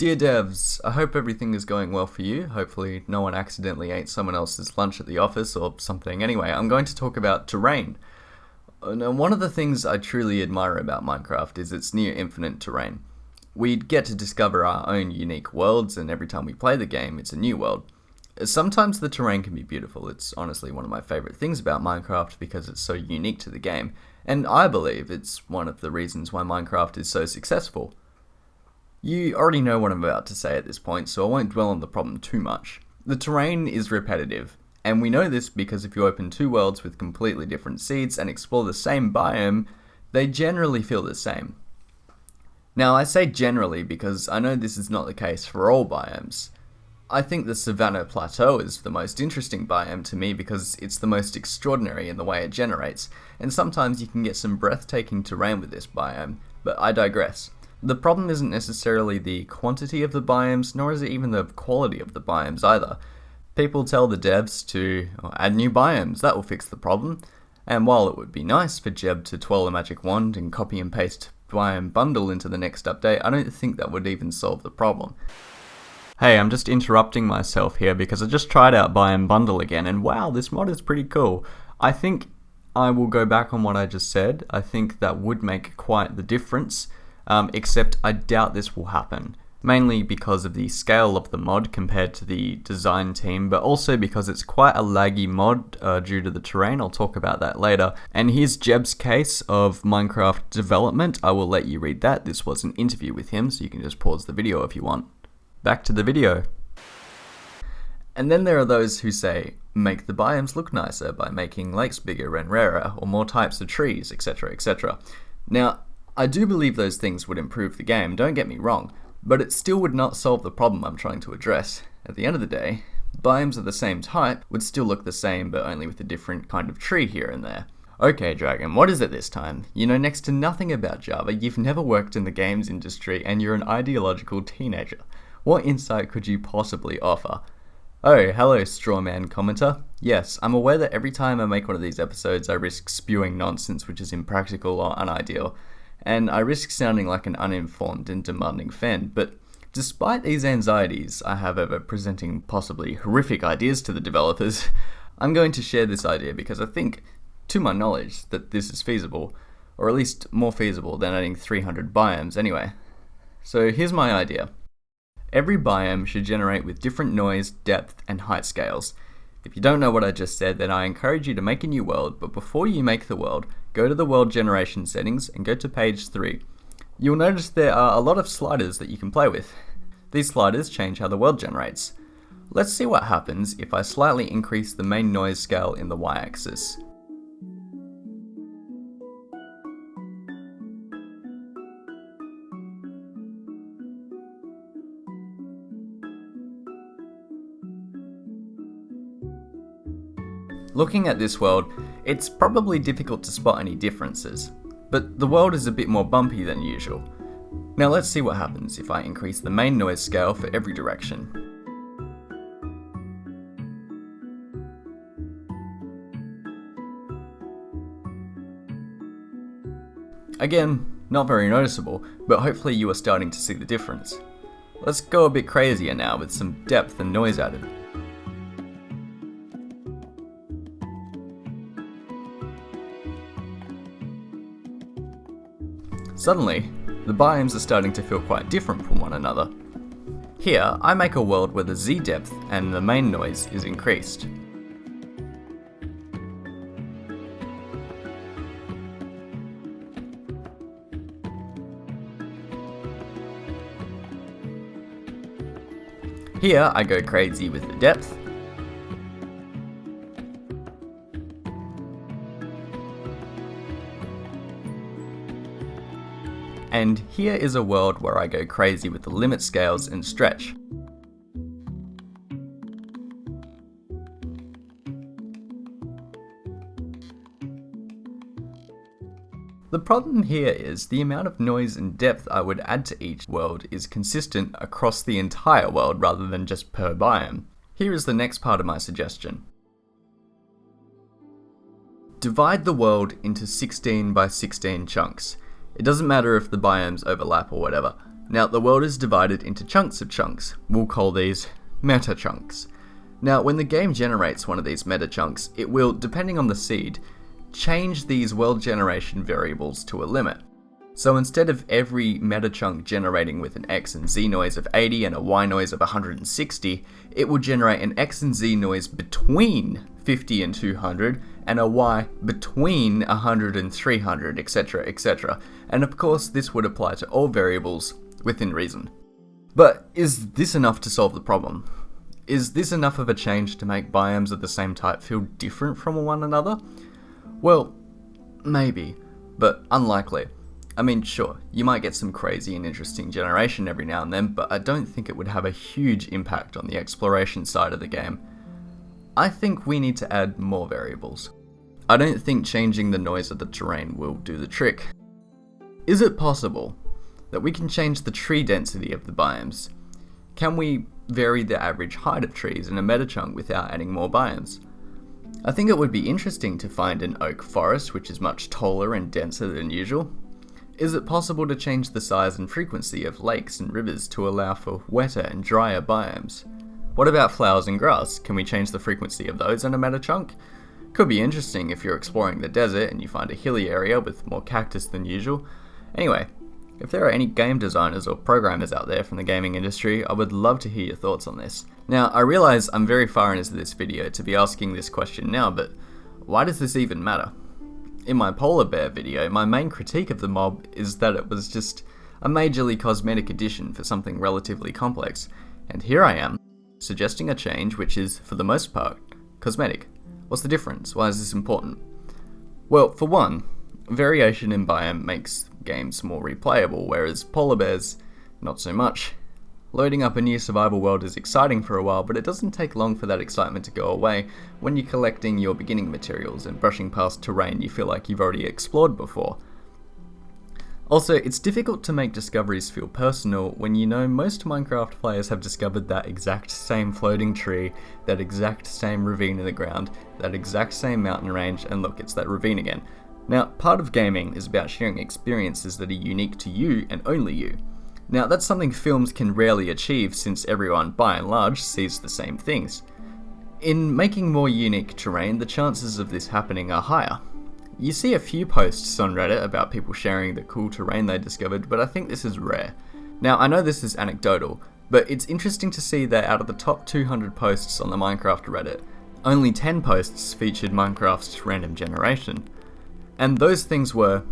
Dear devs, I hope everything is going well for you. Hopefully no one accidentally ate someone else's lunch at the office or something. Anyway, I'm going to talk about terrain. Now, one of the things I truly admire about Minecraft is its near infinite terrain. We get to discover our own unique worlds, and every time we play the game, it's a new world. Sometimes the terrain can be beautiful. It's honestly one of my favorite things about Minecraft because it's so unique to the game, and I believe it's one of the reasons why Minecraft is so successful. You already know what I'm about to say at this point, so I won't dwell on the problem too much. The terrain is repetitive, and we know this because if you open two worlds with completely different seeds and explore the same biome, they generally feel the same. Now, I say generally because I know this is not the case for all biomes. I think the Savannah Plateau is the most interesting biome to me because it's the most extraordinary in the way it generates, and sometimes you can get some breathtaking terrain with this biome, but I digress. The problem isn't necessarily the quantity of the biomes, nor is it even the quality of the biomes either. People tell the devs to add new biomes, that will fix the problem. And while it would be nice for Jeb to twirl a magic wand and copy and paste biome bundle into the next update, I don't think that would even solve the problem. Hey, I'm just interrupting myself here because I just tried out biome bundle again, and wow, this mod is pretty cool. I think I will go back on what I just said. I think that would make quite the difference. Except I doubt this will happen, mainly because of the scale of the mod compared to the design team, but also because it's quite a laggy mod due to the terrain. I'll talk about that later. And here's Jeb's case of Minecraft development. I will let you read that. This was an interview with him, so you can just pause the video if you want. Back to the video. And then there are those who say, make the biomes look nicer by making lakes bigger and rarer, or more types of trees, etc, etc. Now, I do believe those things would improve the game, don't get me wrong, but it still would not solve the problem I'm trying to address. At the end of the day, biomes of the same type would still look the same, but only with a different kind of tree here and there. Okay, Dragon, what is it this time? You know next to nothing about Java, you've never worked in the games industry, and you're an ideological teenager. What insight could you possibly offer? Oh, hello, strawman commenter. Yes, I'm aware that every time I make one of these episodes, I risk spewing nonsense which is impractical or unideal. And I risk sounding like an uninformed and demanding fan, but despite these anxieties I have over presenting possibly horrific ideas to the developers, I'm going to share this idea because I think, to my knowledge, that this is feasible, or at least more feasible than adding 300 biomes anyway. So here's my idea. Every biome should generate with different noise, depth, and height scales. If you don't know what I just said, then I encourage you to make a new world, but before you make the world, go to the world generation settings and go to page 3. You'll notice there are a lot of sliders that you can play with. These sliders change how the world generates. Let's see what happens if I slightly increase the main noise scale in the y-axis. Looking at this world, it's probably difficult to spot any differences, but the world is a bit more bumpy than usual. Now let's see what happens if I increase the main noise scale for every direction. Again, not very noticeable, but hopefully you are starting to see the difference. Let's go a bit crazier now with some depth and noise added. Suddenly, the biomes are starting to feel quite different from one another. Here, I make a world where the Z depth and the main noise is increased. Here, I go crazy with the depth. And here is a world where I go crazy with the limit scales and stretch. The problem here is the amount of noise and depth I would add to each world is consistent across the entire world rather than just per biome. Here is the next part of my suggestion. Divide the world into 16 by 16 chunks. It doesn't matter if the biomes overlap or whatever. Now, the world is divided into chunks of chunks. We'll call these meta chunks. Now, when the game generates one of these meta chunks, it will, depending on the seed, change these world generation variables to a limit. So instead of every meta chunk generating with an X and Z noise of 80 and a Y noise of 160, it will generate an X and Z noise between 50 and 200, and a Y between 100 and 300, etc, etc. And of course, this would apply to all variables within reason. But is this enough to solve the problem? Is this enough of a change to make biomes of the same type feel different from one another? Well, maybe, but unlikely. I mean, sure, you might get some crazy and interesting generation every now and then, but I don't think it would have a huge impact on the exploration side of the game. I think we need to add more variables. I don't think changing the noise of the terrain will do the trick. Is it possible that we can change the tree density of the biomes? Can we vary the average height of trees in a meta chunk without adding more biomes? I think it would be interesting to find an oak forest which is much taller and denser than usual. Is it possible to change the size and frequency of lakes and rivers to allow for wetter and drier biomes? What about flowers and grass? Can we change the frequency of those in a meta chunk? Could be interesting if you're exploring the desert and you find a hilly area with more cactus than usual. Anyway, if there are any game designers or programmers out there from the gaming industry, I would love to hear your thoughts on this. Now, I realize I'm very far into this video to be asking this question now, but why does this even matter? In my polar bear video, my main critique of the mob is that it was just a majorly cosmetic addition for something relatively complex, and here I am, suggesting a change which is, for the most part, cosmetic. What's the difference? Why is this important? Well, for one, variation in biome makes games more replayable, whereas polar bears, not so much. Loading up a new survival world is exciting for a while, but it doesn't take long for that excitement to go away when you're collecting your beginning materials and brushing past terrain you feel like you've already explored before. Also, it's difficult to make discoveries feel personal when you know most Minecraft players have discovered that exact same floating tree, that exact same ravine in the ground, that exact same mountain range, and look, it's that ravine again. Now, part of gaming is about sharing experiences that are unique to you and only you. Now, that's something films can rarely achieve since everyone, by and large, sees the same things. In making more unique terrain, the chances of this happening are higher. You see a few posts on Reddit about people sharing the cool terrain they discovered, but I think this is rare. Now, I know this is anecdotal, but it's interesting to see that out of the top 200 posts on the Minecraft Reddit, only 10 posts featured Minecraft's random generation. And those things were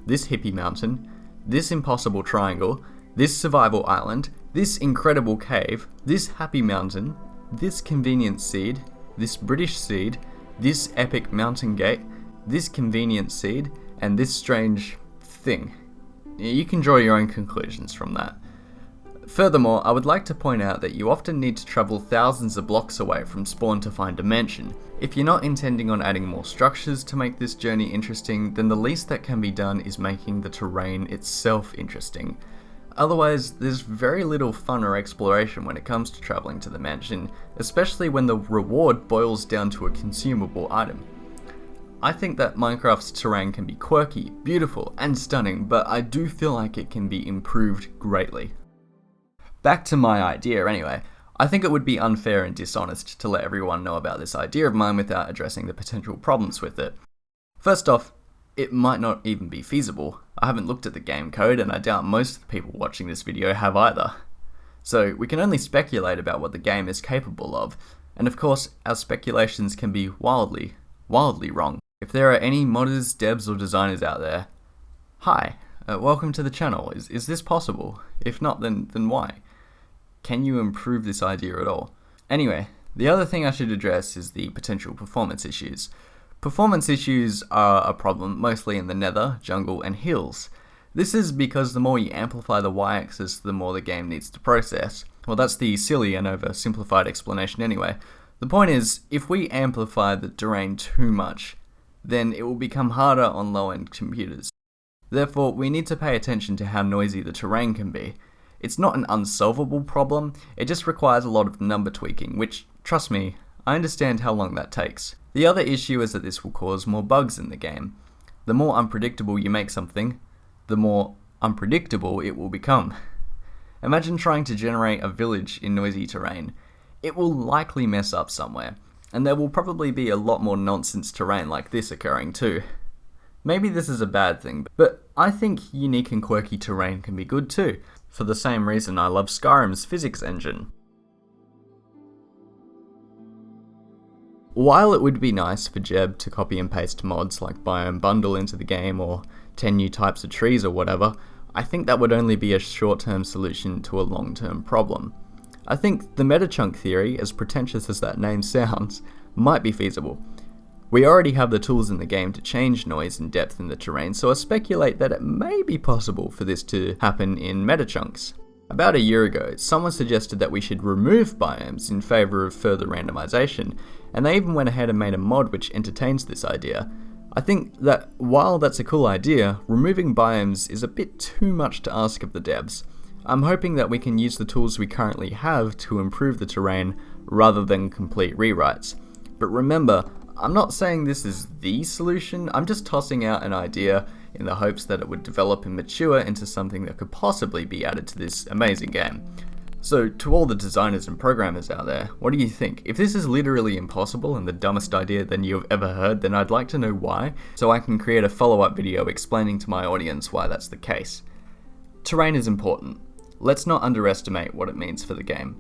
this hippie mountain, this impossible triangle, this survival island, this incredible cave, this happy mountain, this convenient seed, this British seed, this epic mountain gate, this convenient seed, and this strange thing. You can draw your own conclusions from that. Furthermore, I would like to point out that you often need to travel thousands of blocks away from spawn to find a mansion. If you're not intending on adding more structures to make this journey interesting, then the least that can be done is making the terrain itself interesting. Otherwise, there's very little fun or exploration when it comes to traveling to the mansion, especially when the reward boils down to a consumable item. I think that Minecraft's terrain can be quirky, beautiful, and stunning, but I do feel like it can be improved greatly. Back to my idea anyway. I think it would be unfair and dishonest to let everyone know about this idea of mine without addressing the potential problems with it. First off, it might not even be feasible. I haven't looked at the game code, and I doubt most of the people watching this video have either. So we can only speculate about what the game is capable of, and of course our speculations can be wildly wrong. If there are any modders, devs or designers out there, hi, welcome to the channel. Is this possible? If not, then why? Can you improve this idea at all? Anyway, the other thing I should address is the potential performance issues. Performance issues are a problem mostly in the nether, jungle, and hills. This is because the more you amplify the y-axis, the more the game needs to process. Well, that's the silly and oversimplified explanation anyway. The point is, if we amplify the terrain too much, then it will become harder on low-end computers. Therefore, we need to pay attention to how noisy the terrain can be. It's not an unsolvable problem, it just requires a lot of number tweaking, which, trust me, I understand how long that takes. The other issue is that this will cause more bugs in the game. The more unpredictable you make something, the more unpredictable it will become. Imagine trying to generate a village in noisy terrain. It will likely mess up somewhere, and there will probably be a lot more nonsense terrain like this occurring too. Maybe this is a bad thing, but I think unique and quirky terrain can be good too, for the same reason I love Skyrim's physics engine. While it would be nice for Jeb to copy and paste mods like Biome Bundle into the game or 10 new types of trees or whatever, I think that would only be a short-term solution to a long-term problem. I think the meta-chunk theory, as pretentious as that name sounds, might be feasible. We already have the tools in the game to change noise and depth in the terrain, so I speculate that it may be possible for this to happen in meta-chunks. About a year ago, someone suggested that we should remove biomes in favour of further randomization, and they even went ahead and made a mod which entertains this idea. I think that while that's a cool idea, removing biomes is a bit too much to ask of the devs. I'm hoping that we can use the tools we currently have to improve the terrain rather than complete rewrites. But remember, I'm not saying this is the solution, I'm just tossing out an idea in the hopes that it would develop and mature into something that could possibly be added to this amazing game. So, to all the designers and programmers out there, what do you think? If this is literally impossible and the dumbest idea that you've ever heard, then I'd like to know why, so I can create a follow-up video explaining to my audience why that's the case. Terrain is important. Let's not underestimate what it means for the game.